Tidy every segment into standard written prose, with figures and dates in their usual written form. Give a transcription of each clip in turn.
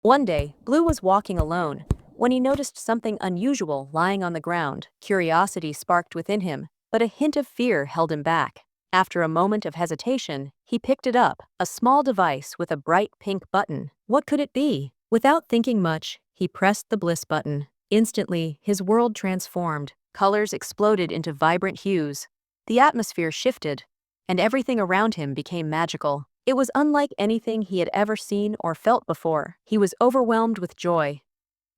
One day, Blue was walking alone when he noticed something unusual lying on the ground. Curiosity sparked within him, but a hint of fear held him back. After a moment of hesitation, he picked it up, a small device with a bright pink button. What could it be? Without thinking much, he pressed the Bliss button. Instantly, his world transformed. Colors exploded into vibrant hues. The atmosphere shifted, and everything around him became magical. It was unlike anything he had ever seen or felt before. He was overwhelmed with joy.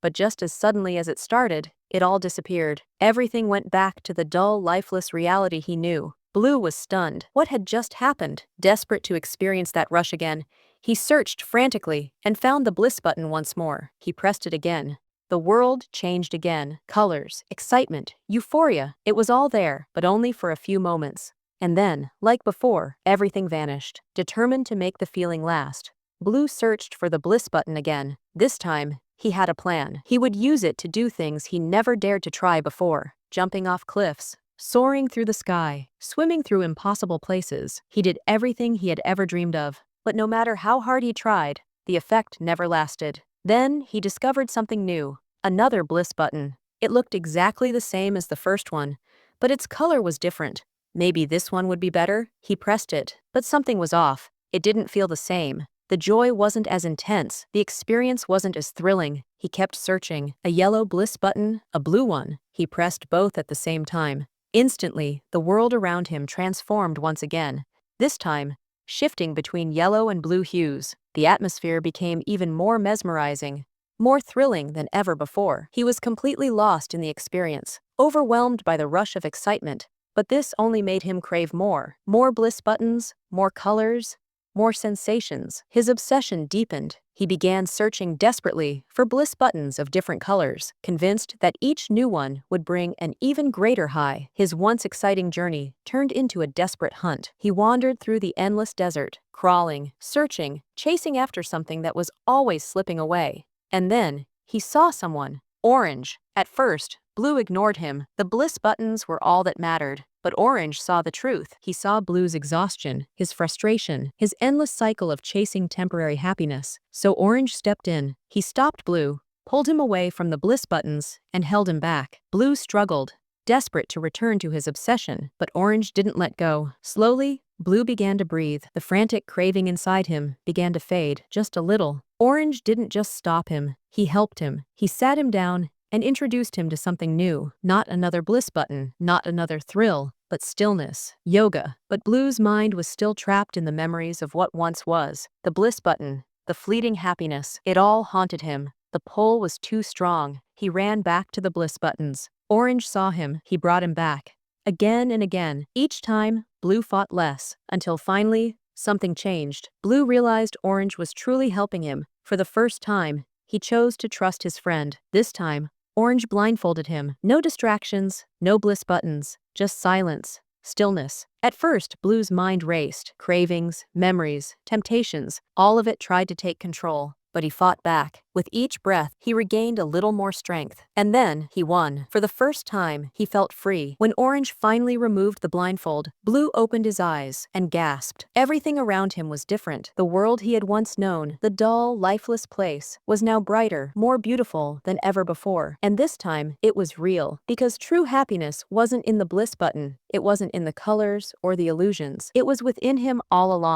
But just as suddenly as it started, it all disappeared. Everything went back to the dull, lifeless reality he knew. Blue was stunned. What had just happened? Desperate to experience that rush again, he searched frantically and found the Bliss button once more. He pressed it again. The world changed again. Colors, excitement, euphoria. It was all there, but only for a few moments. And then, like before, everything vanished. Determined to make the feeling last, Blue searched for the Bliss button again. This time, he had a plan. He would use it to do things he never dared to try before. Jumping off cliffs, soaring through the sky, swimming through impossible places. He did everything he had ever dreamed of. But no matter how hard he tried, the effect never lasted. Then, he discovered something new. Another Bliss button. It looked exactly the same as the first one, but its color was different. Maybe this one would be better? He pressed it, but something was off. It didn't feel the same. The joy wasn't as intense. The experience wasn't as thrilling. He kept searching. A yellow Bliss button, a blue one. He pressed both at the same time. Instantly, the world around him transformed once again. This time, shifting between yellow and blue hues. The atmosphere became even more mesmerizing, more thrilling than ever before. He was completely lost in the experience, overwhelmed by the rush of excitement. But this only made him crave more. More Bliss buttons, more colors, more sensations. His obsession deepened. He began searching desperately for Bliss buttons of different colors, convinced that each new one would bring an even greater high. His once exciting journey turned into a desperate hunt. He wandered through the endless desert, crawling, searching, chasing after something that was always slipping away. And then, he saw someone. Orange. At first, Blue ignored him. The Bliss buttons were all that mattered. But Orange saw the truth. He saw Blue's exhaustion, his frustration, his endless cycle of chasing temporary happiness. So Orange stepped in. He stopped Blue, pulled him away from the Bliss buttons, and held him back. Blue struggled, desperate to return to his obsession, but Orange didn't let go. Slowly, Blue began to breathe. The frantic craving inside him began to fade, just a little. Orange didn't just stop him. He helped him. He sat him down and introduced him to something new. Not another Bliss button, not another thrill, but stillness, yoga. But Blue's mind was still trapped in the memories of what once was. The Bliss button, the fleeting happiness, it all haunted him. The pull was too strong. He ran back to the Bliss buttons. Orange saw him. He brought him back. Again and again. Each time, Blue fought less, until finally, something changed. Blue realized Orange was truly helping him. For the first time, he chose to trust his friend. This time, Orange blindfolded him. No distractions, no Bliss buttons, just silence, stillness. At first, Blue's mind raced. Cravings, memories, temptations, all of it tried to take control. But he fought back. With each breath, he regained a little more strength. And then, he won. For the first time, he felt free. When Orange finally removed the blindfold, Blue opened his eyes and gasped. Everything around him was different. The world he had once known, the dull, lifeless place, was now brighter, more beautiful than ever before. And this time, it was real. Because true happiness wasn't in the Bliss button. It wasn't in the colors or the illusions. It was within him all along.